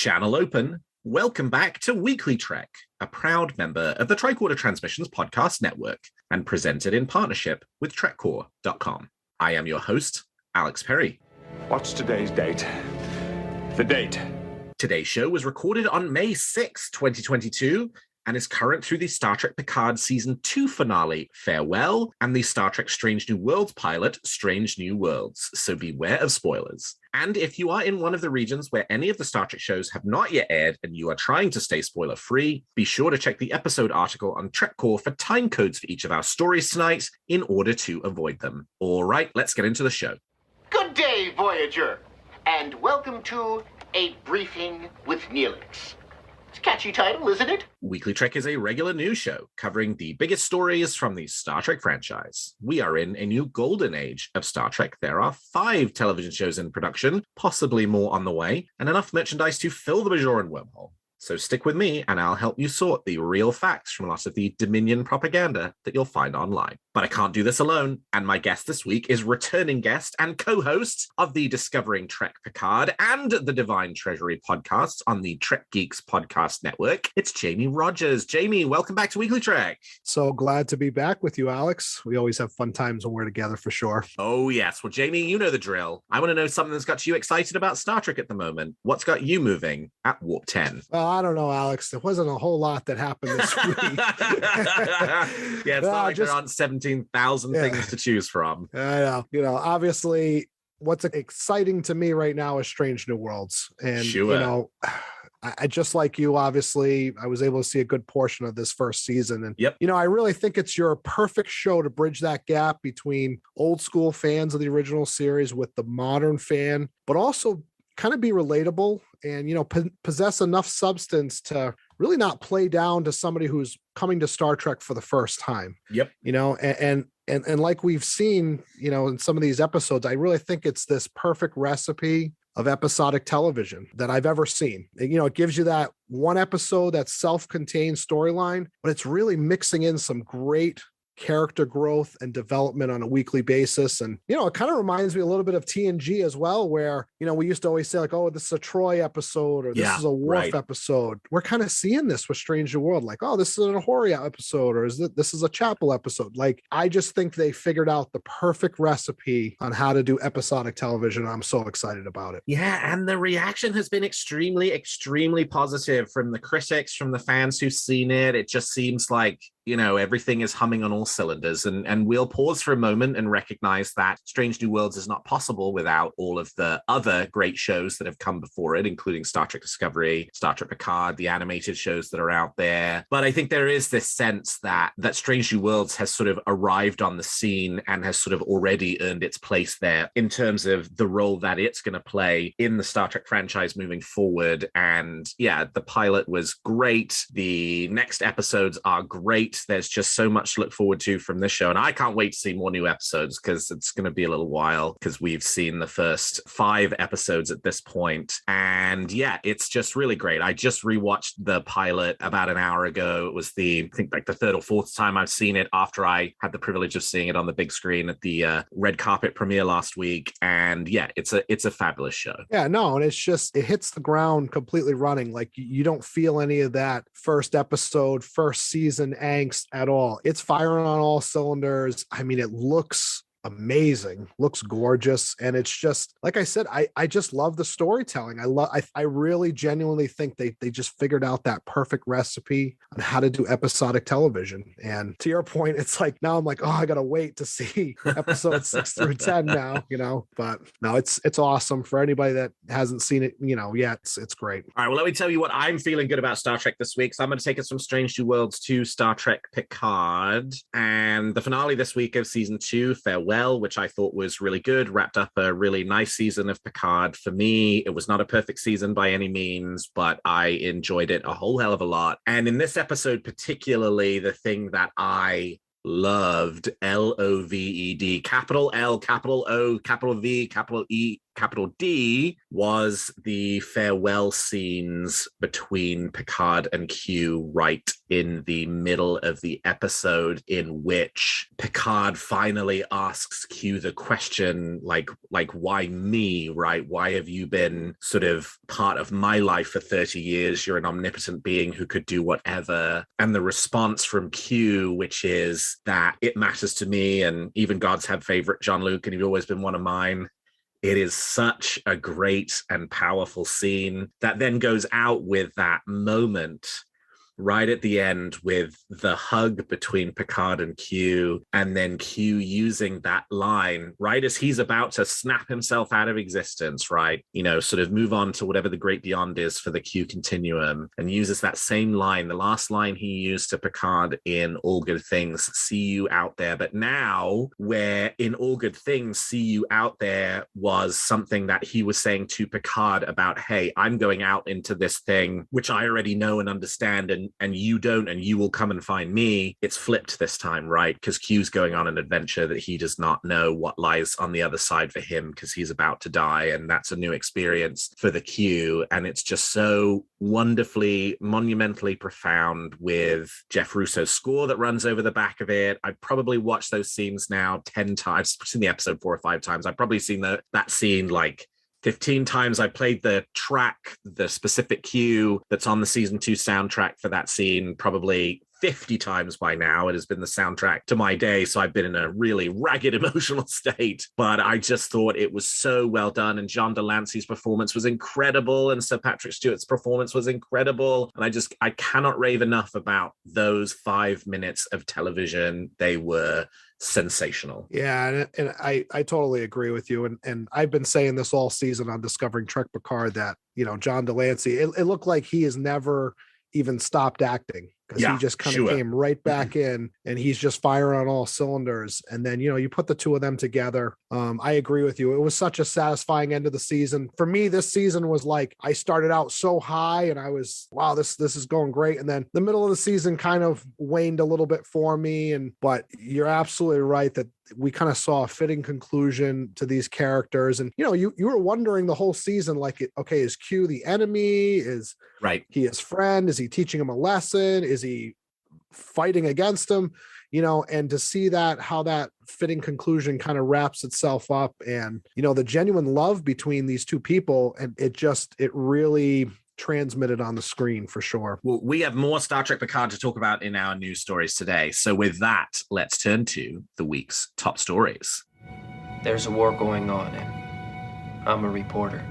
Channel open. Welcome back to WeeklyTrek, a proud member of the Tricorder Transmissions Podcast Network and presented in partnership with TrekCore.com. I am your host, Alex Perry. What's today's date? The date. Today's show was recorded on May 6, 2022, and is current through the Star Trek Picard Season 2 finale, Farewell, and the Star Trek Strange New Worlds pilot, Strange New Worlds, so beware of spoilers. And if you are in one of the regions where any of the Star Trek shows have not yet aired and you are trying to stay spoiler-free, be sure to check the episode article on TrekCore for time codes for each of our stories tonight in order to avoid them. All right, let's get into the show. Good day, Voyager, and welcome to A Briefing with Neelix. It's a catchy title, isn't it? WeeklyTrek is a regular news show covering the biggest stories from the Star Trek franchise. We are in a new golden age of Star Trek. There are 5 television shows in production, possibly more on the way, and enough merchandise to fill the Bajoran wormhole. So stick with me and I'll help you sort the real facts from lots of the Dominion propaganda that you'll find online. But I can't do this alone, and my guest this week is returning guest and co-host of the Discovering Trek Picard and the Divine Treasury podcasts on the Trek Geeks podcast network. It's Jamie Rogers. Jamie, welcome back to WeeklyTrek. So glad to be back with you, Alex. We always have fun times when we're together for sure. Oh, yes. Well, Jamie, you know the drill. I want to know something that's got you excited about Star Trek at the moment. What's got you moving at Warp 10? I don't know, Alex. There wasn't a whole lot that happened this week. Yeah, it's not like there aren't 17,000 things to choose from. I know. Obviously, what's exciting to me right now is Strange New Worlds. And, I just like you, obviously, I was able to see a good portion of this first season. And, I really think it's your perfect show to bridge that gap between old school fans of the original series with the modern fan, but also kind of be relatable and, possess enough substance to really not play down to somebody who's coming to Star Trek for the first time. And like we've seen, in some of these episodes, I really think it's this perfect recipe of episodic television that I've ever seen. It gives you that one episode, that self-contained storyline, but it's really mixing in some great character growth and development on a weekly basis. And, it kind of reminds me a little bit of TNG as well, where, we used to always say like, oh, this is a Troy episode or this is a Worf episode. We're kind of seeing this with Strange New World, like, oh, this is an Ahoria episode, or this is a Chapel episode. Like, I just think they figured out the perfect recipe on how to do episodic television. I'm so excited about it. Yeah, and the reaction has been extremely, extremely positive from the critics, from the fans who've seen it. It just seems like, everything is humming on all cylinders. And we'll pause for a moment and recognize that Strange New Worlds is not possible without all of the other great shows that have come before it, including Star Trek Discovery, Star Trek Picard, the animated shows that are out there. But I think there is this sense that Strange New Worlds has sort of arrived on the scene and has sort of already earned its place there in terms of the role that it's going to play in the Star Trek franchise moving forward. And the pilot was great. The next episodes are great. There's just so much to look forward to from this show. And I can't wait to see more new episodes because it's going to be a little while because we've seen the first 5 episodes at this point. And it's just really great. I just rewatched the pilot about an hour ago. It was the 3rd or 4th time I've seen it after I had the privilege of seeing it on the big screen at the red carpet premiere last week. And it's a fabulous show. Yeah, no, and it's just, it hits the ground completely running. Like you don't feel any of that first episode, first season angst at all. It's firing on all cylinders. I mean, it looks amazing, looks gorgeous, and it's just like I said, I just love the storytelling. I really genuinely think they just figured out that perfect recipe on how to do episodic television. And to your point, it's like now I'm like, oh, I gotta wait to see episodes 6 through 10 now, but no, it's awesome for anybody that hasn't seen it yet. It's great. All right, well, let me tell you what I'm feeling good about Star Trek this week. So I'm going to take us from Strange New Worlds to Star Trek Picard, and the finale this week of season 2, Farewell, which I thought was really good, wrapped up a really nice season of Picard. For me, it was not a perfect season by any means, but I enjoyed it a whole hell of a lot. And in this episode particularly, the thing that I loved, LOVED, capital L, capital O, capital V, capital E, capital D, was the farewell scenes between Picard and Q right in the middle of the episode, in which Picard finally asks Q the question, like why me, right? Why have you been sort of part of my life for 30 years? You're an omnipotent being who could do whatever. And the response from Q, which is that it matters to me, and even gods have favorite, Jean-Luc, and you've always been one of mine. It is such a great and powerful scene that then goes out with that moment right at the end with the hug between Picard and Q, and then Q using that line right as he's about to snap himself out of existence, right? You know, sort of move on to whatever the great beyond is for the Q continuum, and uses that same line, the last line he used to Picard in All Good Things, see you out there. But now, where in All Good Things, see you out there was something that he was saying to Picard about, hey, I'm going out into this thing, which I already know and understand, and you don't, and you will come and find me. It's flipped this time, right? Because Q's going on an adventure that he does not know what lies on the other side for him, because he's about to die, and that's a new experience for the Q. And it's just so wonderfully, monumentally profound, with Jeff Russo's score that runs over the back of it. I've probably watched those scenes now 10 times. I've seen the episode 4 or 5 times. I've probably seen that scene like 15 times. I played the track, the specific cue that's on the season 2 soundtrack for that scene, probably 50 times by now. It has been the soundtrack to my day, so I've been in a really ragged emotional state. But I just thought it was so well done, and John Delancey's performance was incredible, and Sir Patrick Stewart's performance was incredible. And I cannot rave enough about those 5 minutes of television. They were sensational. Yeah, and I totally agree with you. And I've been saying this all season on Discovering Trek Picard that, you know, John Delancey, it looked like he has never even stopped acting, because he just kind of came right back in, and he's just firing on all cylinders. And then, you know, you put the two of them together. I agree with you. It was such a satisfying end of the season. For me, this season was like, I started out so high and I was, wow, this is going great. And then the middle of the season kind of waned a little bit for me. But you're absolutely right that we kind of saw a fitting conclusion to these characters. And, you know, you were wondering the whole season, like, okay, is Q the enemy? Is he his friend? Is he teaching him a lesson? Is he fighting against him? You know, and to see that, how that fitting conclusion kind of wraps itself up, and, you know, the genuine love between these two people, and it really transmitted on the screen for sure. Well, we have more Star Trek Picard to talk about in our news stories today. So with that, let's turn to the week's top stories. There's a war going on, and I'm a reporter.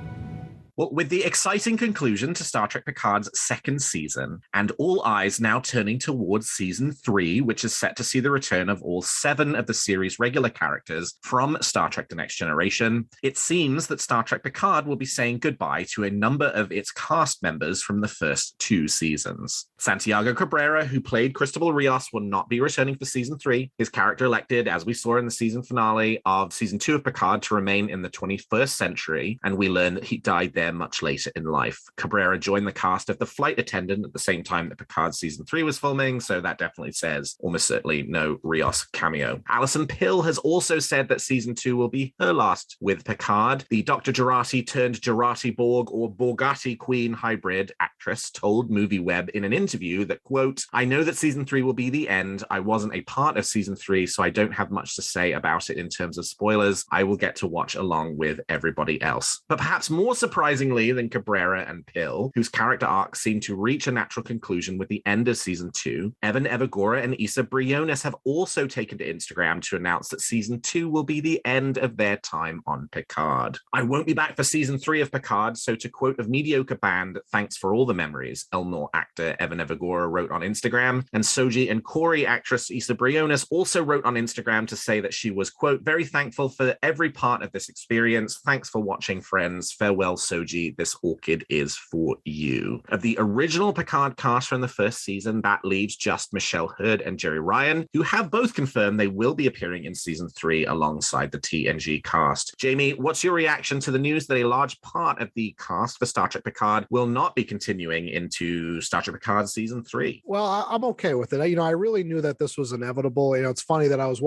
Well, with the exciting conclusion to Star Trek Picard's 2nd season, and all eyes now turning towards season 3, which is set to see the return of all 7 of the series' regular characters from Star Trek: The Next Generation, it seems that Star Trek Picard will be saying goodbye to a number of its cast members from the first 2 seasons. Santiago Cabrera, who played Cristobal Rios, will not be returning for season 3. His character elected, as we saw in the season finale of season 2 of Picard, to remain in the 21st century, and we learn that he died there much later in life. Cabrera joined the cast of The Flight Attendant at the same time that Picard season 3 was filming, so that definitely says almost certainly no Rios cameo. Alison Pill has also said that season 2 will be her last with Picard. The Dr. Jurati turned Jurati Borg or Borgatti Queen hybrid actress told MovieWeb in an interview that, quote, "I know that season 3 will be the end. I wasn't a part of season 3, so I don't have much to say about it in terms of spoilers. I will get to watch along with everybody else." But perhaps more surprisingly than Cabrera and Pill, whose character arcs seem to reach a natural conclusion with the end of season 2, Evan Evagora and Issa Briones have also taken to Instagram to announce that season 2 will be the end of their time on Picard. "I won't be back for season 3 of Picard, so to quote a mediocre band, thanks for all the memories," Elnor actor Evan Evagora wrote on Instagram, and Soji and Corey actress Issa Briones also wrote on Instagram to say that she was, quote, "very thankful for every part of this experience. Thanks for watching, friends. Farewell, Soji. This orchid is for you." Of the original Picard cast from the first season, that leaves just Michelle Hurd and Jerry Ryan, who have both confirmed they will be appearing in season 3 alongside the TNG cast. Jamie, what's your reaction to the news that a large part of the cast for Star Trek Picard will not be continuing into Star Trek Picard season 3? Well, I'm okay with it. You know, I really knew that this was inevitable. You know, it's funny that as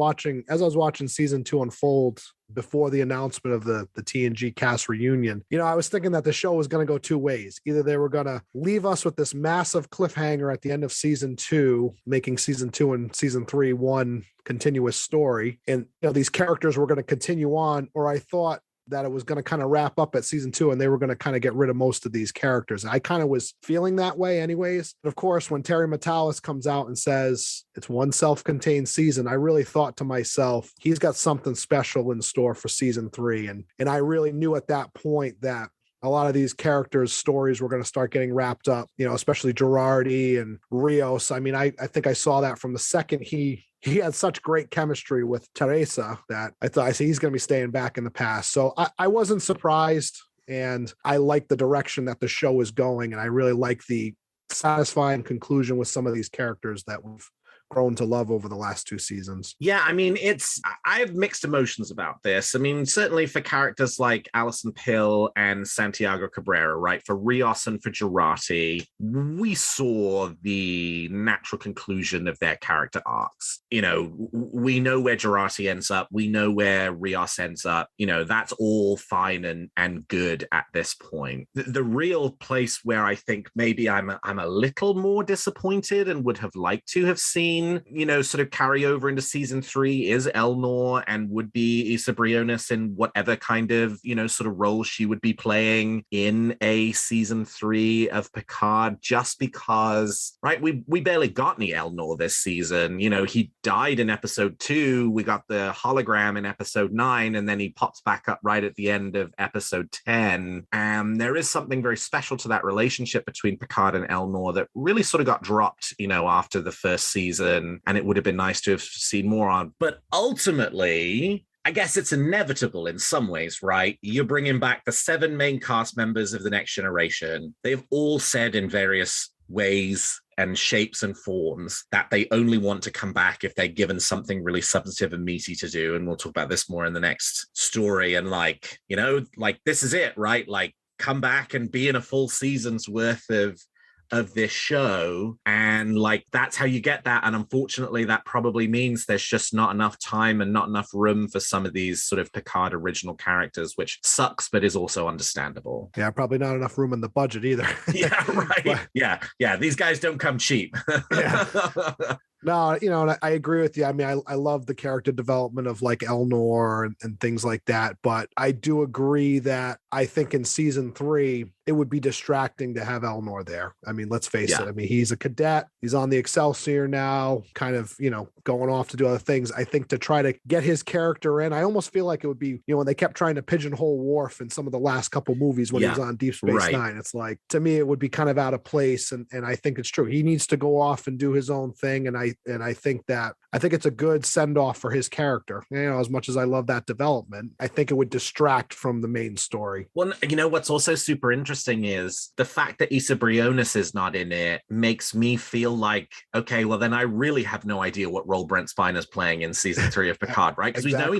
I was watching season 2 unfold, before the announcement of the TNG cast reunion, I was thinking that the show was going to go two ways. Either they were going to leave us with this massive cliffhanger at the end of season 2, making season 2 and season 3 one continuous story, and these characters were going to continue on, or I thought that it was going to kind of wrap up at season 2 and they were going to kind of get rid of most of these characters. I kind of was feeling that way anyways. But of course, when Terry Matalas comes out and says it's one self-contained season, I really thought to myself, he's got something special in store for season 3. And I really knew at that point that a lot of these characters' stories were going to start getting wrapped up, especially Girardi and Rios. I mean, I think I saw that from the second he had such great chemistry with Teresa that I thought, he's going to be staying back in the past. So I wasn't surprised, and I like the direction that the show is going, and I really like the satisfying conclusion with some of these characters that we've grown to love over the last 2 seasons. Yeah, I mean, I have mixed emotions about this. I mean, certainly for characters like Alison Pill and Santiago Cabrera, right? For Rios and for Girardi, we saw the natural conclusion of their character arcs. We know where Girardi ends up. We know where Rios ends up. That's all fine and good at this point. The real place where I think maybe I'm a little more disappointed and would have liked to have seen sort of carry over into season 3 is Elnor, and would be Issa Briones in whatever kind of, sort of role she would be playing in a season 3 of Picard, just because, right, we barely got any Elnor this season. He died in episode 2, we got the hologram in episode 9, and then he pops back up right at the end of episode 10. And there is something very special to that relationship between Picard and Elnor that really sort of got dropped, after the first season. And it would have been nice to have seen more on. But ultimately, I guess it's inevitable in some ways, right? You're bringing back the 7 main cast members of The Next Generation. They've all said in various ways and shapes and forms that they only want to come back if they're given something really substantive and meaty to do. And we'll talk about this more in the next story. And this is it, right? Come back and be in a full season's worth of this show, and that's how you get that. And unfortunately, that probably means there's just not enough time and not enough room for some of these sort of Picard original characters, which sucks, but is also understandable. Yeah, probably not enough room in the budget either. Yeah, right. But, yeah. These guys don't come cheap. Yeah. No, and I agree with you. I mean, I love the character development of Elnor and things like that. But I do agree that I think in season 3, it would be distracting to have Elnor there. I mean, let's face it. I mean, he's a cadet. He's on the Excelsior now, kind of, going off to do other things. I think to try to get his character in, I almost feel like it would be, when they kept trying to pigeonhole Worf in some of the last couple movies when he was on Deep Space Nine. It's like, to me, it would be kind of out of place. And I think it's true. He needs to go off and do his own thing. And I think it's a good send off for his character. As much as I love that development, I think it would distract from the main story. Well, what's also super interesting is the fact that Issa Briones is not in it makes me feel like, okay, well then I really have no idea what role Brent Spiner's playing in season 3 of Picard, right? Because we know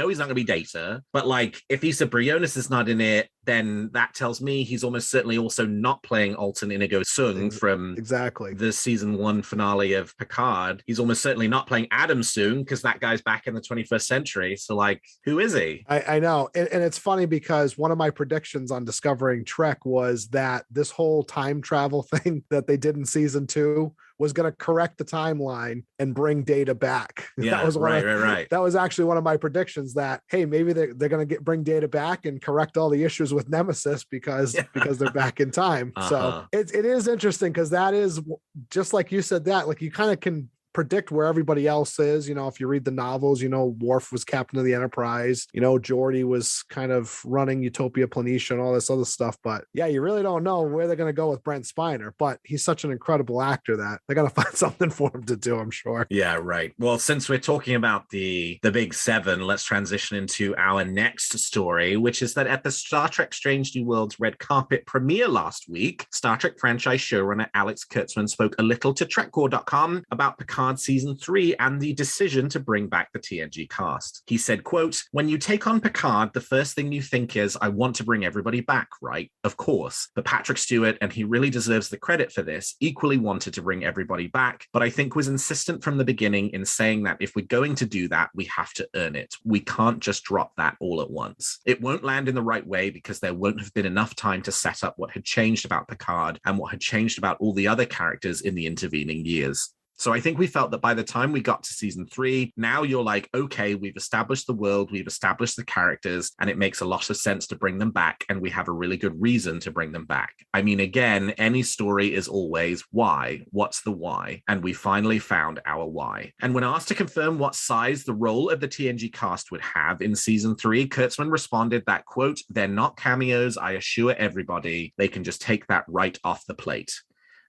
he's not going to be Data, but if Issa Briones is not in it, then that tells me he's almost certainly also not playing Alton Inigo Sung from the season 1 finale of Picard. He's almost certainly not playing Adam Soong, because that guy's back in the 21st century. So who is he? I know. And it's funny because one of my predictions on Discovering Trek was that this whole time travel thing that they did in season 2 was going to correct the timeline and bring Data back. Yeah, that was right. That was actually one of my predictions, that, hey, maybe they're going to bring Data back and correct all the issues with Nemesis because they're back in time. So it is interesting, because that is just like you said, that you kind of can predict where everybody else is. If you read the novels, Worf was captain of the Enterprise, Geordi was kind of running Utopia Planitia and all this other stuff. But yeah, you really don't know where they're going to go with Brent Spiner, but he's such an incredible actor that they're going to find something for him to do, I'm sure. Yeah, right. Well, since we're talking about the big 7, let's transition into our next story, which is that at the Star Trek Strange New Worlds red carpet premiere last week, Star Trek franchise showrunner Alex Kurtzman spoke a little to TrekCore.com about Picard Picard season 3 and the decision to bring back the TNG cast. He said, quote, "When you take on Picard, the first thing you think is, I want to bring everybody back, right? Of course. But Patrick Stewart, and he really deserves the credit for this, equally wanted to bring everybody back, but I think was insistent from the beginning in saying that if we're going to do that, we have to earn it. We can't just drop that all at once. It won't land in the right way because there won't have been enough time to set up what had changed about Picard and what had changed about all the other characters in the intervening years." So I think we felt that by the time we got to season 3, now you're like, okay, we've established the world, we've established the characters, and it makes a lot of sense to bring them back, and we have a really good reason to bring them back. I mean, again, any story is always why. What's the why? And we finally found our why. And when asked to confirm what size the role of the TNG cast would have in season 3, Kurtzman responded that, quote, "They're not cameos, I assure everybody. They can just take that right off the plate."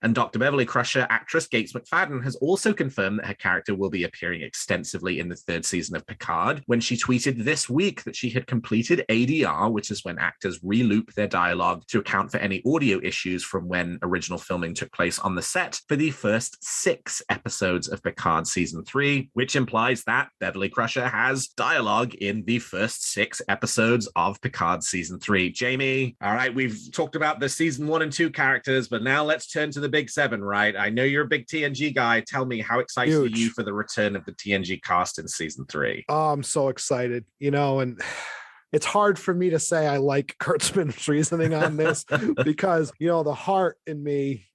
And Dr. Beverly Crusher actress Gates McFadden has also confirmed that her character will be appearing extensively in the 3rd season of Picard, when she tweeted this week that she had completed ADR, which is when actors re-loop their dialogue to account for any audio issues from when original filming took place on the set for the first 6 episodes of Picard season 3, which implies that Beverly Crusher has dialogue in the first 6 episodes of Picard season 3. Jamie, all right, we've talked about the season 1 and 2 characters, but now let's turn to the big 7, right? I know you're a big TNG guy. Tell me, how excited are you for the return of the TNG cast in season 3? Oh, I'm so excited, and it's hard for me to say I like Kurtzman's reasoning on this because, the heart in me,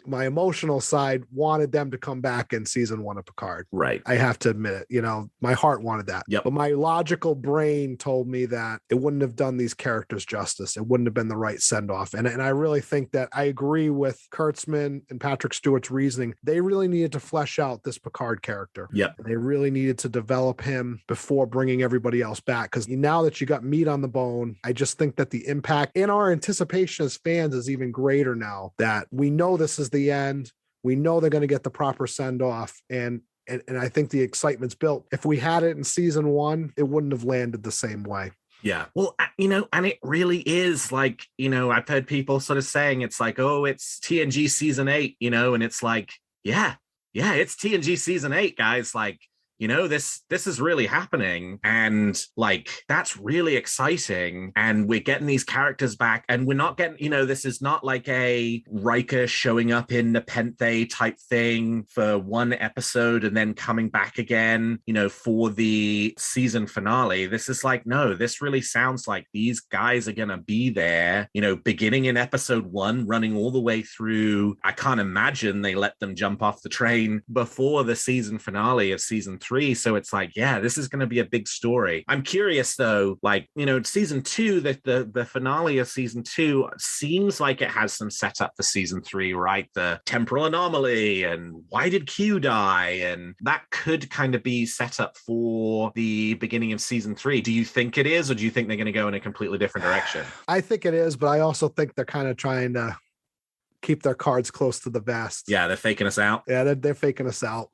my emotional side wanted them to come back in season 1 of Picard. Right. I have to admit it, my heart wanted that. Yep. But my logical brain told me that it wouldn't have done these characters justice. It wouldn't have been the right send-off. And I really think that I agree with Kurtzman and Patrick Stewart's reasoning. They really needed to flesh out this Picard character. Yep. They really needed to develop him before bringing everybody else back. Because now that you got meat on the bone, I just think that the impact in our anticipation as fans is even greater now that we know this is the end. We know they're going to get the proper send off. And I think the excitement's built. If we had it in season 1, it wouldn't have landed the same way. Yeah. Well, and it really is like, I've heard people sort of saying it's like, oh, it's TNG season 8, and it's like, yeah, it's TNG season 8, guys. Like, this is really happening. And like, that's really exciting. And we're getting these characters back, and we're not getting, this is not like a Riker showing up in Nepenthe type thing for 1 episode and then coming back again, for the season finale. This is like, no, this really sounds like these guys are going to be there, beginning in episode 1, running all the way through. I can't imagine they let them jump off the train before the season finale of season 3. So it's like, yeah, this is going to be a big story. I'm curious though, like, season 2, the finale of season 2 seems like it has some setup for season 3, right? The temporal anomaly and why did Q die? And that could kind of be set up for the beginning of season 3. Do you think it is, or do you think they're going to go in a completely different direction? I think it is, but I also think they're kind of trying to keep their cards close to the vest. Yeah, they're faking us out. Yeah, they're faking us out,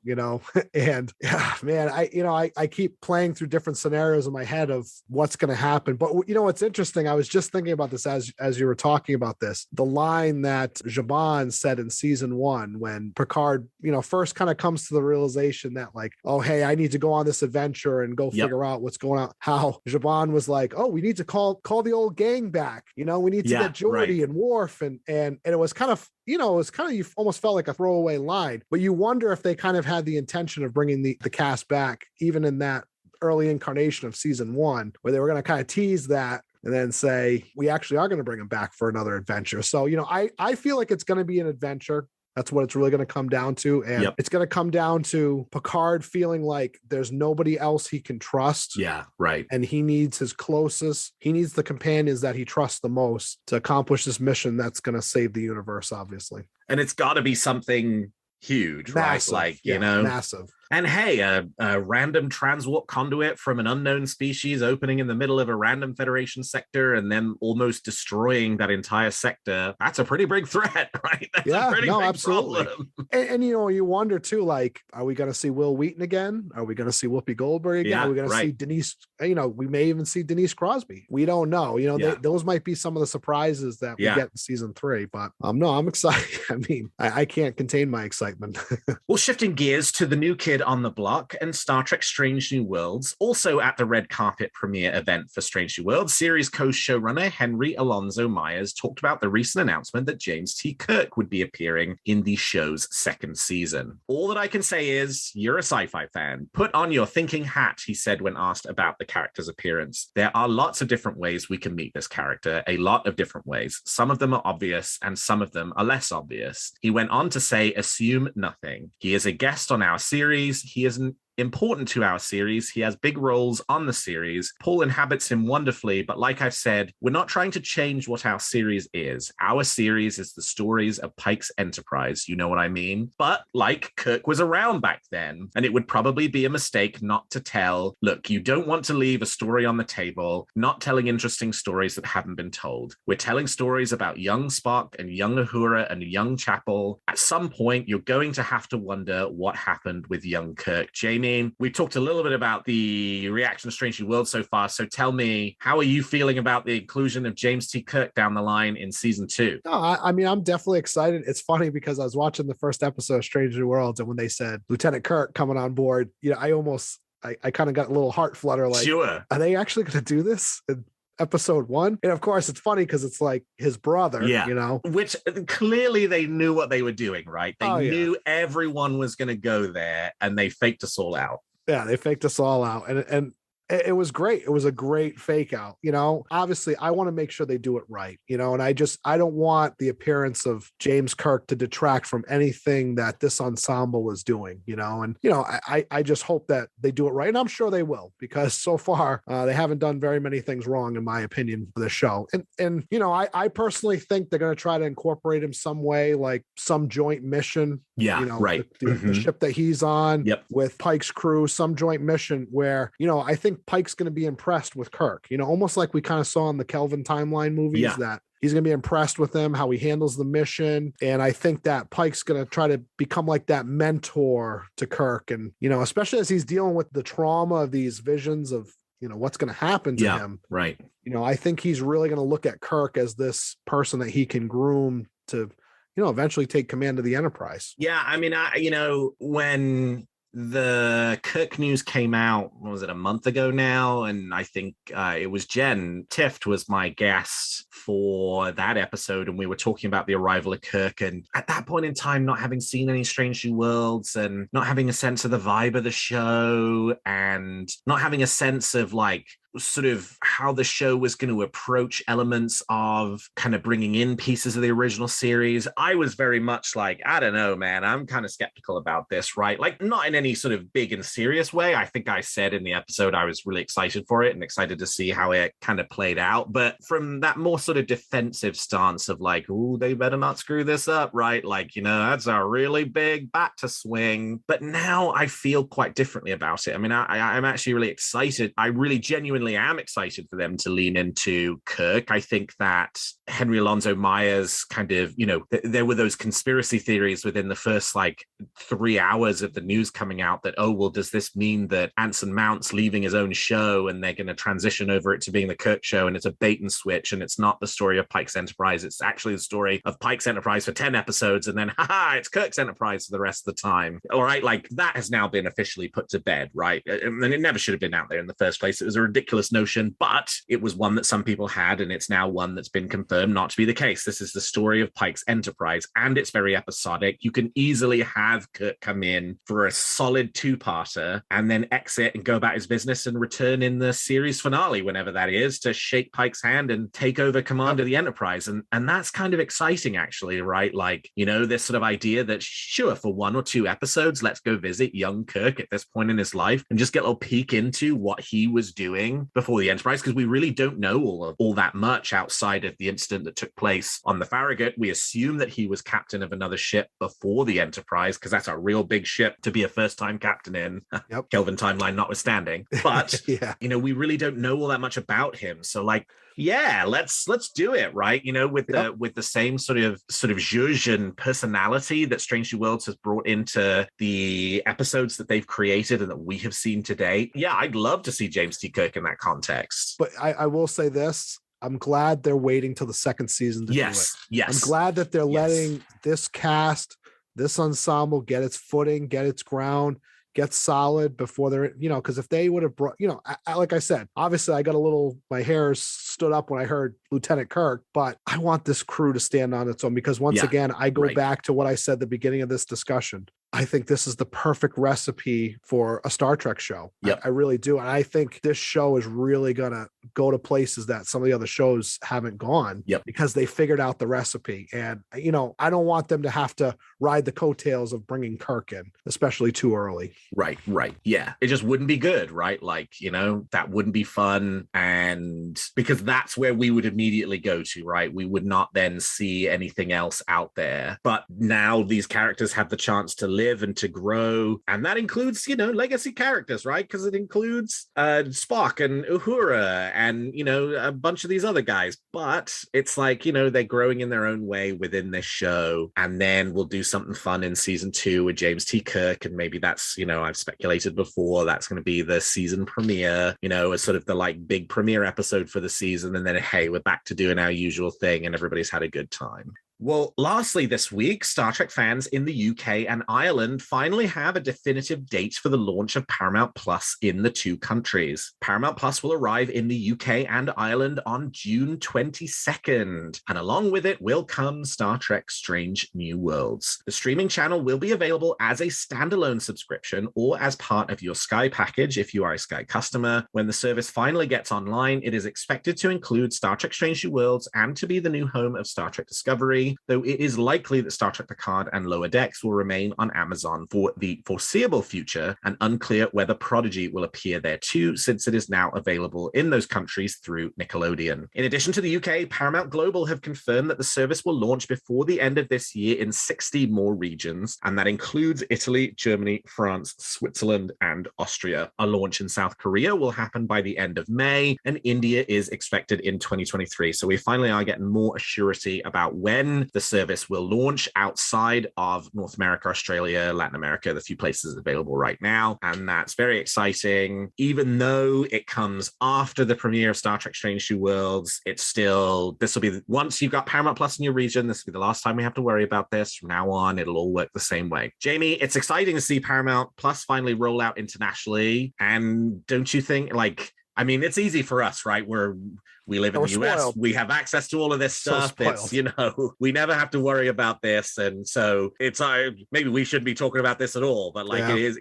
and yeah, man, I keep playing through different scenarios in my head of what's going to happen. But what's interesting, I was just thinking about this as you were talking about this, the line that Zhaban said in season 1 when Picard, first kind of comes to the realization that like, oh, hey, I need to go on this adventure and go figure out what's going on. How Zhaban was like, oh, we need to call the old gang back. We need to get Geordi and Worf, and it was kind of, you almost felt like a throwaway line, but you wonder if they kind of had the intention of bringing the cast back, even in that early incarnation of season 1, where they were going to kind of tease that and then say, we actually are going to bring them back for another adventure. So, I feel like it's going to be an adventure. That's what it's really going to come down to. And it's going to come down to Picard feeling like there's nobody else he can trust. Yeah, right. And he needs the companions that he trusts the most to accomplish this mission that's going to save the universe, obviously. And it's got to be something huge, massive, right? Like, massive. And hey, a random transwarp conduit from an unknown species opening in the middle of a random Federation sector and then almost destroying that entire sector. That's a pretty big threat, right? That's a pretty big absolutely. problem. And you wonder too, like, are we going to see Will Wheaton again? Are we going to see Whoopi Goldberg again? Are we going to see Denise? We may even see Denise Crosby. We don't know. Those might be some of the surprises that we get in season 3. But no, I'm excited. I mean, I can't contain my excitement. Well, shifting gears to the new kid on the block and Star Trek Strange New Worlds, also at the red carpet premiere event for Strange New Worlds, series co-showrunner Henry Alonso Myers talked about the recent announcement that James T. Kirk would be appearing in the show's 2nd season. All that I can say is, you're a sci-fi fan. Put on your thinking hat, he said when asked about the character's appearance. There are lots of different ways we can meet this character, a lot of different ways. Some of them are obvious and some of them are less obvious. He went on to say, assume nothing. He is a guest on our series. He isn't important to our series. He has big roles on the series. Paul inhabits him wonderfully, but like I've said, we're not trying to change what our series is. Our series is the stories of Pike's Enterprise, you know what I mean? But like, Kirk was around back then, and it would probably be a mistake not to tell, look, you don't want to leave a story on the table, not telling interesting stories that haven't been told. We're telling stories about young Spock and young Uhura and young Chapel. At some point, you're going to have to wonder what happened with young Kirk. Jamie, we talked a little bit about the reaction to Strange New Worlds so far, so tell me, how are you feeling about the inclusion of James T. Kirk down the line in season 2? No, I mean, I'm definitely excited. It's funny because I was watching the first episode of Strange New Worlds, and when they said Lieutenant Kirk coming on board, I kind of got a little heart flutter, like, sure, are they actually going to do this? Episode 1, and of course it's funny because it's like his brother, which clearly they knew what they were doing, right? They knew everyone was going to go there, and they faked us all out. They faked us all out, and it was great. It was a great fake out. Obviously I want to make sure they do it right, and I don't want the appearance of James Kirk to detract from anything that this ensemble is doing, I just hope that they do it right. And I'm sure they will, because so far they haven't done very many things wrong, in my opinion, for the show. And I personally think they're going to try to incorporate him some way, like some joint mission. Right. The ship that he's on with Pike's crew, some joint mission where, I think Pike's going to be impressed with Kirk, almost like we kind of saw in the Kelvin timeline movies, that he's going to be impressed with him, how he handles the mission. And I think that Pike's going to try to become like that mentor to Kirk. And, especially as he's dealing with the trauma of these visions of, what's going to happen to him. Right. I think he's really going to look at Kirk as this person that he can groom to, eventually take command of the Enterprise. Yeah. I mean, when the Kirk news came out, what was it, a month ago now? And I think it was Jen Tift was my guest for that episode, and we were talking about the arrival of Kirk. And at that point in time, not having seen any Strange New Worlds and not having a sense of the vibe of the show and not having a sense of like sort of how the show was going to approach elements of kind of bringing in pieces of the original series, I was very much like, I don't know, man, I'm kind of skeptical about this, right? Like, not in any sort of big and serious way. I think I said in the episode I was really excited for it and excited to see how it kind of played out. But from that more sort of defensive stance of like, ooh, they better not screw this up, right? Like, that's a really big bat to swing. But now I feel quite differently about it. I mean, I'm actually really excited. I really genuinely am excited for them to lean into Kirk. I think that Henry Alonso Myers kind of, there were those conspiracy theories within the first like 3 hours of the news coming out that, oh, well, does this mean that Anson Mount's leaving his own show and they're going to transition over it to being the Kirk show and it's a bait and switch and it's not the story of Pike's Enterprise. It's actually the story of Pike's Enterprise for 10 episodes and then, it's Kirk's Enterprise for the rest of the time. All right, like that has now been officially put to bed, right? And it never should have been out there in the first place. It was a ridiculous notion, but it was one that some people had, and it's now one that's been confirmed not to be the case. This is the story of Pike's Enterprise, and it's very episodic. You can easily have Kirk come in for a solid 2-parter and then exit and go about his business and return in the series finale, whenever that is, to shake Pike's hand and take over command of the Enterprise. And that's kind of exciting, actually, right? Like, this sort of idea that, sure, for 1 or 2 episodes, let's go visit young Kirk at this point in his life and just get a little peek into what he was doing happening before the Enterprise, because we really don't know all that much outside of the incident that took place on the Farragut. We assume that he was captain of another ship before the Enterprise, because that's a real big ship to be a first-time captain in. Yep. Kelvin timeline notwithstanding. But, we really don't know all that much about him. So, let's do it, right? With the same sort of zhuzh and personality that Strange New Worlds has brought into the episodes that they've created and that we have seen today. Yeah, I'd love to see James T. Kirk in that context. But I will say this. I'm glad they're waiting till the second season to do it. Yes. I'm glad that they're letting this cast, this ensemble get its footing, get its ground, get solid before they're, because if they would have brought, like I said, obviously I got my hair stood up when I heard Lieutenant Kirk, but I want this crew to stand on its own, because once again, I go back to what I said at the beginning of this discussion. I think this is the perfect recipe for a Star Trek show. Yep. I really do. And I think this show is really going to go to places that some of the other shows haven't gone because they figured out the recipe. And, I don't want them to have to ride the coattails of bringing Kirk in, especially too early. Right. Yeah. It just wouldn't be good, right? That wouldn't be fun. And because that's where we would immediately go to, right? We would not then see anything else out there. But now these characters have the chance to live and to grow, and that includes legacy characters, right? Because it includes Spock and Uhura and a bunch of these other guys, but it's they're growing in their own way within this show. And then we'll do something fun in season 2 with James T. Kirk, and maybe that's I've speculated before that's going to be the season premiere, as sort of the big premiere episode for the season, and then hey, we're back to doing our usual thing and everybody's had a good time. Well, lastly, this week, Star Trek fans in the UK and Ireland finally have a definitive date for the launch of Paramount Plus in the two countries. Paramount Plus will arrive in the UK and Ireland on June 22nd, and along with it will come Star Trek Strange New Worlds. The streaming channel will be available as a standalone subscription or as part of your Sky package if you are a Sky customer. When the service finally gets online, it is expected to include Star Trek Strange New Worlds and to be the new home of Star Trek Discovery, though it is likely that Star Trek Picard and Lower Decks will remain on Amazon for the foreseeable future, and unclear whether Prodigy will appear there too, since it is now available in those countries through Nickelodeon. In addition to the UK, Paramount Global have confirmed that the service will launch before the end of this year in 60 more regions, and that includes Italy, Germany, France, Switzerland, and Austria. A launch in South Korea will happen by the end of May, and India is expected in 2023. So we finally are getting more assurity about when the service will launch outside of North America, Australia, Latin America, the few places available right now. And that's very exciting. Even though it comes after the premiere of Star Trek Strange New Worlds, this will be, once you've got Paramount Plus in your region, this will be the last time we have to worry about this. From now on, it'll all work the same way. Jamie, it's exciting to see Paramount Plus finally roll out internationally. And don't you think, it's easy for us, right? We live in the US. Spoiled. We have access to all of this stuff. It's, we never have to worry about this. And so it's, maybe we shouldn't be talking about this at all, but it is,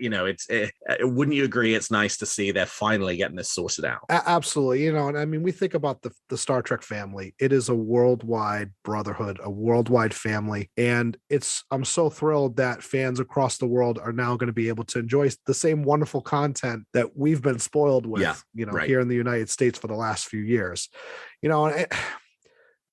wouldn't you agree? It's nice to see they're finally getting this sorted out. Absolutely. And we think about the Star Trek family. It is a worldwide brotherhood, a worldwide family. And I'm so thrilled that fans across the world are now going to be able to enjoy the same wonderful content that we've been spoiled with, here in the United States for the last few years.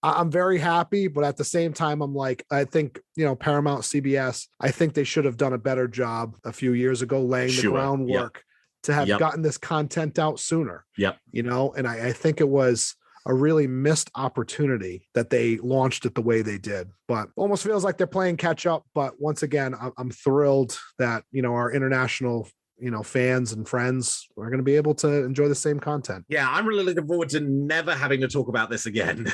I'm very happy, but at the same time, I think, Paramount, CBS, I think they should have done a better job a few years ago laying the groundwork to have gotten this content out sooner. And I think it was a really missed opportunity that they launched it the way they did, but almost feels like they're playing catch up. But once again, I'm thrilled that, our international fans and friends are going to be able to enjoy the same content. Yeah, I'm really looking forward to never having to talk about this again.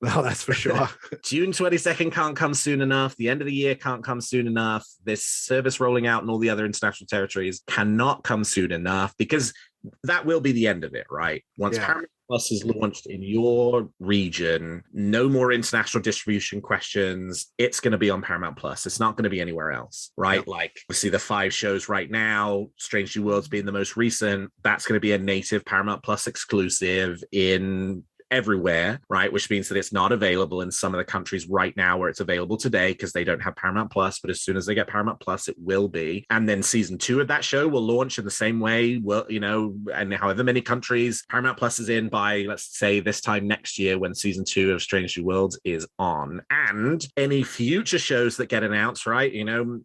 Well, that's for sure. June 22nd can't come soon enough. The end of the year can't come soon enough. This service rolling out in all the other international territories cannot come soon enough, because that will be the end of it, right? Once Paramount Plus is launched in your region, no more international distribution questions. It's going to be on Paramount Plus. It's not going to be anywhere else, right? We see the 5 shows right now, Strange New Worlds being the most recent. That's going to be a native Paramount Plus exclusive in everywhere, right? Which means that it's not available in some of the countries right now where it's available today because they don't have Paramount Plus. But as soon as they get Paramount Plus, it will be. And then season 2 of that show will launch in the same way. Well, and however many countries Paramount Plus is in by, let's say, this time next year when season 2 of Strange New Worlds is on. And any future shows that get announced, right?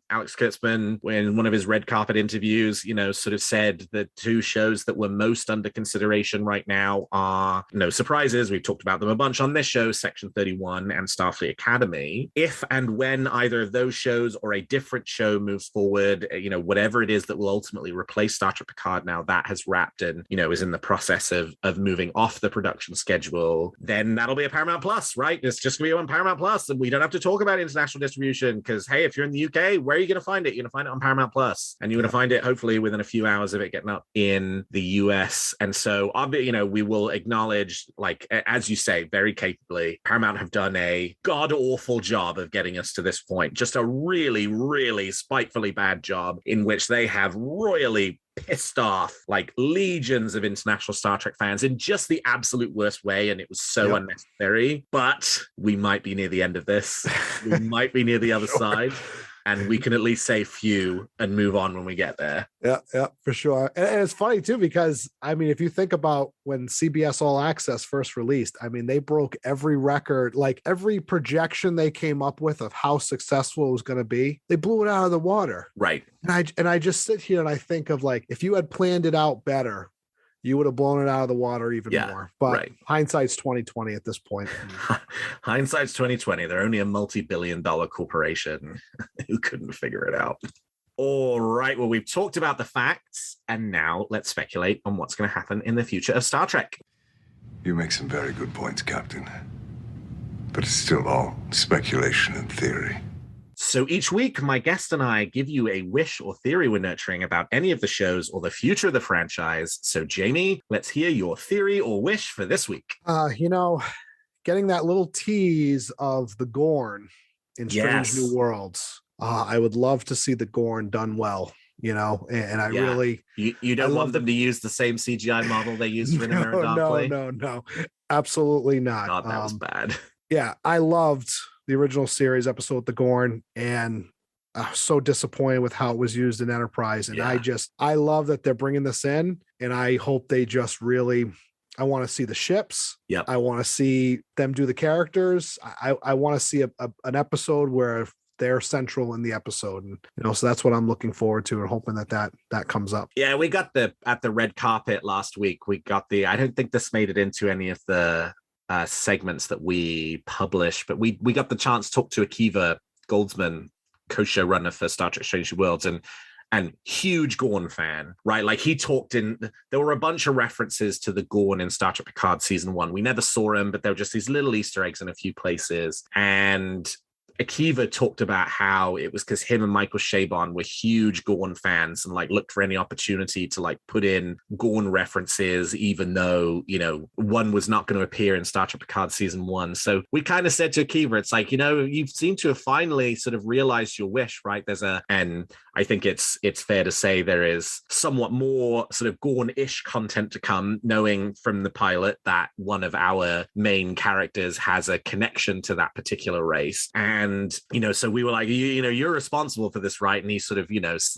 Alex Kurtzman, in one of his red carpet interviews, sort of said the 2 shows that were most under consideration right now are, no surprises, we've talked about them a bunch on this show, Section 31 and Starfleet Academy. If and when either of those shows or a different show moves forward, whatever it is that will ultimately replace Star Trek Picard now that has wrapped and, is in the process of moving off the production schedule, then that'll be a Paramount Plus, right? It's just going to be on Paramount Plus, and we don't have to talk about international distribution because, hey, if you're in the UK, where are you going to find it? You're going to find it on Paramount Plus, and you're going to find it hopefully within a few hours of it getting up in the US. And so, we will acknowledge, like, as you say, very capably, Paramount have done a god-awful job of getting us to this point. Just a really, really spitefully bad job in which they have royally pissed off like legions of international Star Trek fans in just the absolute worst way, and it was so unnecessary. But we might be near the end of this. We might be near the other side, and we can at least say phew and move on when we get there. Yeah, for sure. And it's funny too, because if you think about when CBS All Access first released, they broke every record, like every projection they came up with of how successful it was going to be. They blew it out of the water. Right. And I just sit here and I think of, like, if you had planned it out better, you would have blown it out of the water even more. But hindsight's 2020 at this point. Hindsight's 2020. They're only a multi-billion-dollar corporation who couldn't figure it out. All right. Well, we've talked about the facts, and now let's speculate on what's going to happen in the future of Star Trek. You make some very good points, Captain. But it's still all speculation and theory. So each week, my guest and I give you a wish or theory we're nurturing about any of the shows or the future of the franchise. So, Jamie, let's hear your theory or wish for this week. Getting that little tease of the Gorn in Strange New Worlds. I would love to see the Gorn done well, and I really... You don't want them to use the same CGI model they used for Mirror Darkly? No. Absolutely not. God, that was bad. Yeah, I loved the original series episode with the Gorn, and I was so disappointed with how it was used in Enterprise. And I love that they're bringing this in, and I hope they just really... I want to see the ships. Yep. I want to see them do the characters. I want to see an episode where they're central in the episode, and so that's what I'm looking forward to and hoping that comes up. Yeah, we got at the red carpet last week. We got I don't think this made it into any of the segments that we published, but we got the chance to talk to Akiva Goldsman, co-showrunner for Star Trek Strange New Worlds, and huge Gorn fan, right? Like, he talked there were a bunch of references to the Gorn in Star Trek Picard season 1. We never saw him, but there were just these little Easter eggs in a few places. And Akiva talked about how it was because him and Michael Chabon were huge Gorn fans and like looked for any opportunity to like put in Gorn references, even though, one was not going to appear in Star Trek Picard season 1. So we kind of said to Akiva, it's like, you seem to have finally sort of realized your wish, right? And I think it's fair to say there is somewhat more sort of Gorn-ish content to come, knowing from the pilot that one of our main characters has a connection to that particular race. And, so we were like, you're responsible for this, right? And he sort of,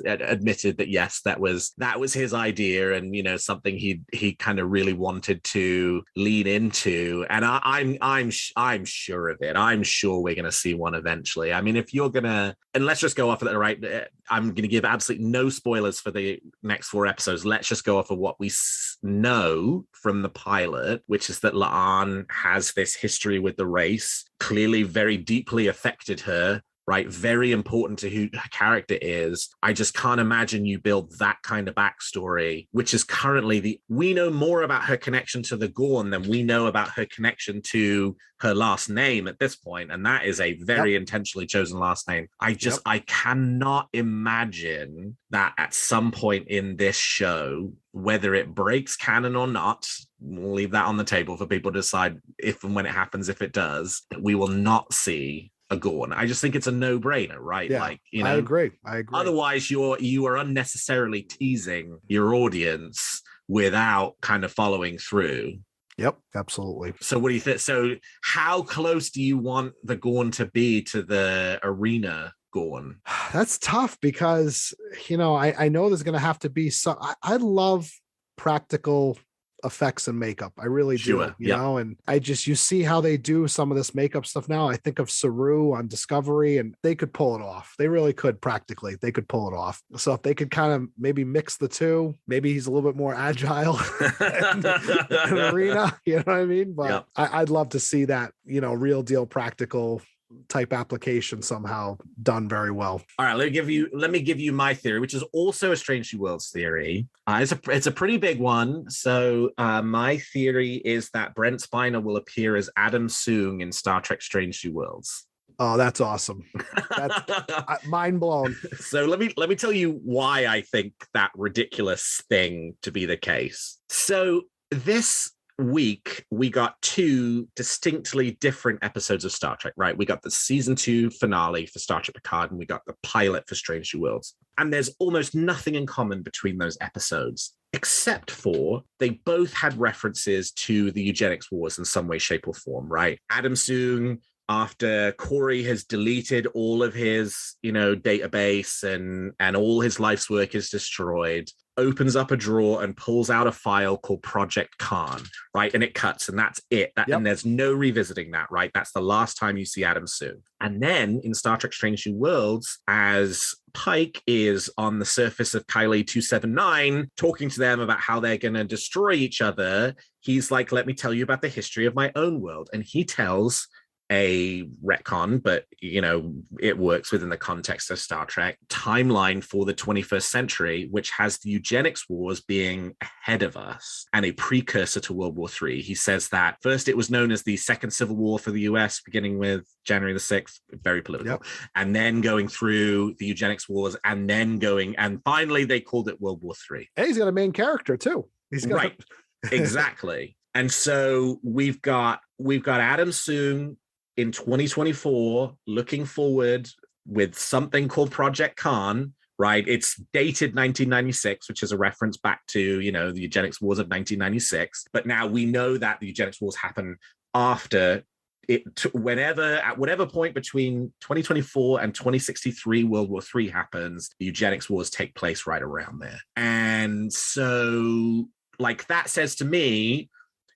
admitted that, yes, that was his idea and, something he kind of really wanted to lean into. And I'm sure of it. I'm sure we're going to see one eventually. I mean, if you're going to, and let's just go off of that, right? I'm going to give absolutely no spoilers for the next 4 episodes. Let's just go off of what we know from the pilot, which is that La'an has this history with the race, clearly very deeply affected her, right? Very important to who her character is. I just can't imagine you build that kind of backstory, which is currently we know more about her connection to the Gorn than we know about her connection to her last name at this point. And that is a very intentionally chosen last name. I cannot imagine that at some point in this show, whether it breaks canon or not, we'll leave that on the table for people to decide if and when it happens, if it does, that we will not see a Gorn. I just think it's a no-brainer, right? Yeah, I agree. Otherwise, you are unnecessarily teasing your audience without kind of following through. Yep, absolutely. So what do you think? So how close do you want the Gorn to be to the arena Gorn? That's tough because, I know there's going to have to be some, I love practical effects and makeup. I really do, you know, and you see how they do some of this makeup stuff now. I think of Saru on Discovery, and they could pull it off. They really could practically. They could pull it off. So if they could kind of maybe mix the two, maybe he's a little bit more agile in arena, you know what I mean? But I'd love to see that, real deal practical type application somehow done very well. All right, let me give you my theory, which is also a Strange New Worlds theory. It's a pretty big one. So my theory is that Brent Spiner will appear as Adam Soong in Star Trek Strange New Worlds. Oh, that's awesome. That's mind blown. So let me tell you why I think that ridiculous thing to be the case. So this week we got 2 distinctly different episodes of Star Trek, right? We got the season 2 finale for Star Trek Picard, and we got the pilot for Strange New Worlds. And there's almost nothing in common between those episodes, except for they both had references to the eugenics wars in some way, shape, or form, right? Adam Soong, after Corey has deleted all of his, database and all his life's work is destroyed, opens up a drawer and pulls out a file called Project Khan, right? And it cuts, and that's it. And there's no revisiting that, right? That's the last time you see Adam Soong. And then in Star Trek Strange New Worlds, as Pike is on the surface of Kylie 279, talking to them about how they're going to destroy each other, he's like, let me tell you about the history of my own world. And he tells a retcon, but it works within the context of Star Trek timeline for the 21st century, which has the eugenics wars being ahead of us and a precursor to World War III. He says that first it was known as the Second Civil War for the US, beginning with January the 6th, very political, and then going through the eugenics wars, and then and finally they called it World War III. And he's got a main character too. He's got right, exactly. And so we've got Adam Soong in 2024, looking forward with something called Project Khan, right? It's dated 1996, which is a reference back to, the eugenics wars of 1996. But now we know that the eugenics wars happen after it, at whatever point between 2024 and 2063, World War III happens, the eugenics wars take place right around there. And so, that says to me,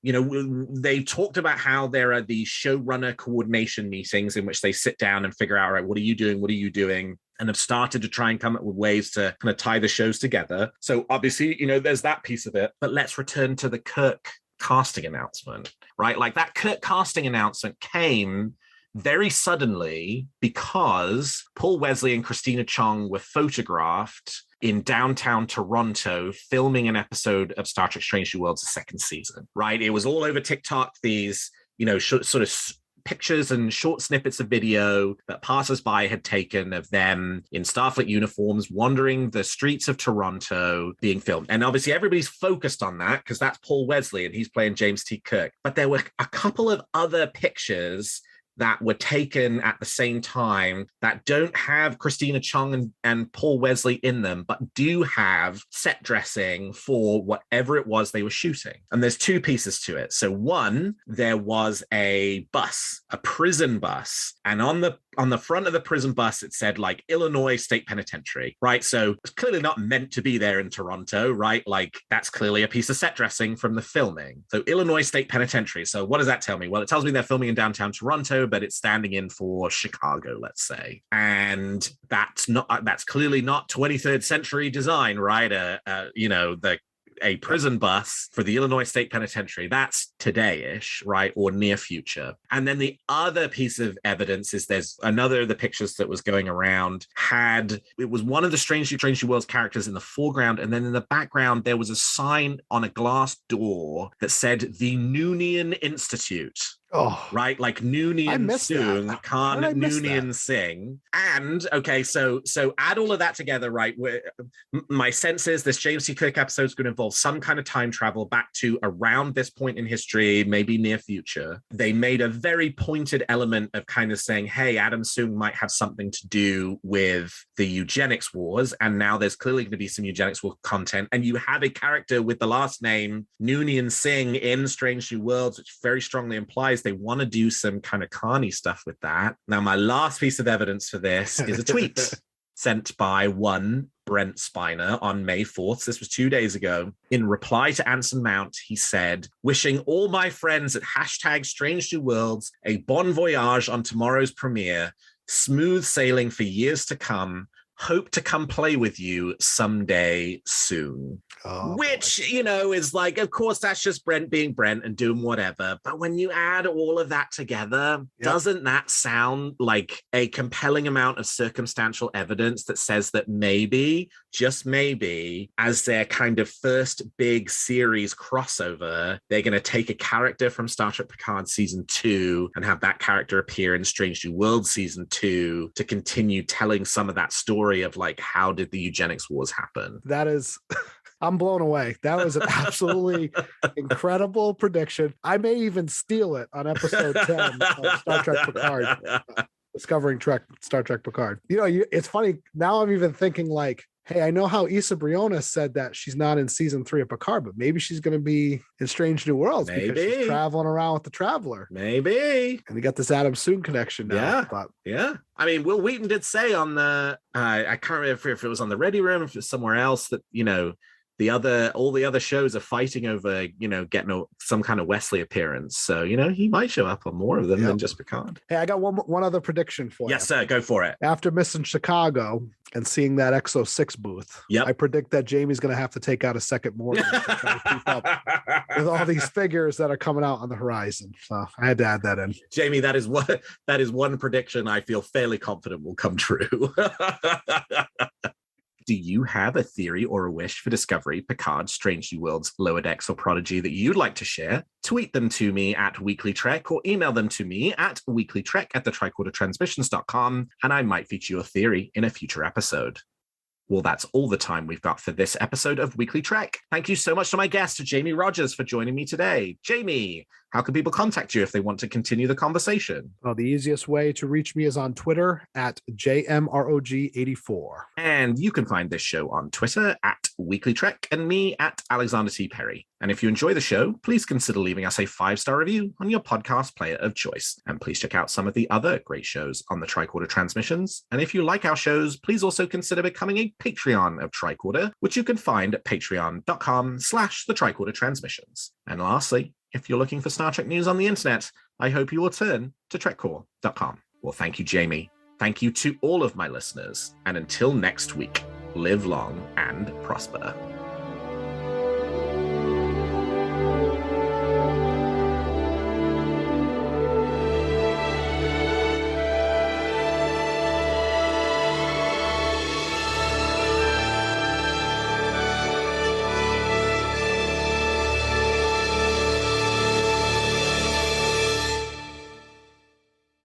they talked about how there are these showrunner coordination meetings in which they sit down and figure out, right, what are you doing? What are you doing? And have started to try and come up with ways to kind of tie the shows together. So obviously, there's that piece of it. But let's return to the Kirk casting announcement, right? That Kirk casting announcement came very suddenly because Paul Wesley and Christina Chong were photographed in downtown Toronto filming an episode of Star Trek Strange New Worlds, the second season, right? It was all over TikTok, these, sort of pictures and short snippets of video that passersby had taken of them in Starfleet uniforms wandering the streets of Toronto being filmed. And obviously everybody's focused on that because that's Paul Wesley and he's playing James T. Kirk. But there were a couple of other pictures that were taken at the same time that don't have Christina Chong and Paul Wesley in them, but do have set dressing for whatever it was they were shooting. And there's 2 pieces to it. So one, there was a bus, a prison bus, and on the front of the prison bus, it said Illinois State Penitentiary, right? So it's clearly not meant to be there in Toronto, right? That's clearly a piece of set dressing from the filming. So Illinois State Penitentiary. So what does that tell me? Well, it tells me they're filming in downtown Toronto, but it's standing in for Chicago, let's say. And that's clearly not 23rd century design, right? A prison bus for the Illinois State Penitentiary. That's today-ish, right? Or near future. And then the other piece of evidence is there's another of the pictures that was going around it was one of the Strange New Worlds characters in the foreground. And then in the background, there was a sign on a glass door that said the Noonian Institute. Oh, right, like Noonien Soong, Khan Noonien Singh, and okay, so add all of that together, right? My sense is this James T. Kirk episode is going to involve some kind of time travel back to around this point in history, maybe near future. They made a very pointed element of kind of saying, hey, Adam Soong might have something to do with the eugenics wars, and now there's clearly going to be some eugenics war content, and you have a character with the last name Noonien Singh in Strange New Worlds, which very strongly implies they want to do some kind of carny stuff with that. Now, my last piece of evidence for this is a tweet sent by one Brent Spiner on May 4th. This was 2 days ago. In reply to Anson Mount, he said, wishing all my friends at #StrangeNewWorlds a bon voyage on tomorrow's premiere, smooth sailing for years to come. Hope to come play with you someday soon. Oh, which, you know, is like, of course, that's just Brent being Brent and doing whatever. But when you add all of that together, doesn't that sound like a compelling amount of circumstantial evidence that says that maybe, just maybe, as their kind of first big series crossover, they're going to take a character from Star Trek Picard season 2 and have that character appear in Strange New Worlds season 2 to continue telling some of that story of like, how did the eugenics wars happen? That is... I'm blown away. That was an absolutely incredible prediction. I may even steal it on episode 10 of Star Trek Picard, discovering Star Trek Picard. You know, it's funny. Now I'm even thinking like, hey, I know how Issa Briones said that she's not in season 3 of Picard, but maybe she's going to be in Strange New Worlds because she's traveling around with the Traveler. Maybe. And we got this Adam Soong connection now. Yeah. I mean, Will Wheaton did say on the, I can't remember if it was on the Ready Room, if it was somewhere else, that, you know, all the other shows are fighting over, you know, getting some kind of Wesley appearance. So, you know, he might show up on more of them than just Picard. Hey, I got one other prediction for you. Yes, sir. Go for it. After missing Chicago and seeing that XO6 booth, I predict that Jamie's going to have to take out a second mortgage to try to keep up with all these figures that are coming out on the horizon. So I had to add that in. Jamie, that is one prediction I feel fairly confident will come true. Do you have a theory or a wish for Discovery, Picard, Strange New Worlds, Lower Decks, or Prodigy that you'd like to share? Tweet them to me at WeeklyTrek or email them to me at weeklytrek@thetricordertransmissions.com, and I might feature your theory in a future episode. Well, that's all the time we've got for this episode of Weekly Trek. Thank you so much to my guest, Jamie Rogers, for joining me today. Jamie, how can people contact you if they want to continue the conversation? Well, the easiest way to reach me is on Twitter at JMROG84. And you can find this show on Twitter at Weekly Trek and me at Alexander T. Perry. And if you enjoy the show, please consider leaving us a 5-star review on your podcast player of choice. And please check out some of the other great shows on the Tricorder Transmissions. And if you like our shows, please also consider becoming a Patreon of Tricorder, which you can find at patreon.com/the Tricorder Transmissions. And lastly, if you're looking for Star Trek news on the internet, I hope you will turn to trekcore.com. Well, thank you, Jamie. Thank you to all of my listeners. And until next week, live long and prosper.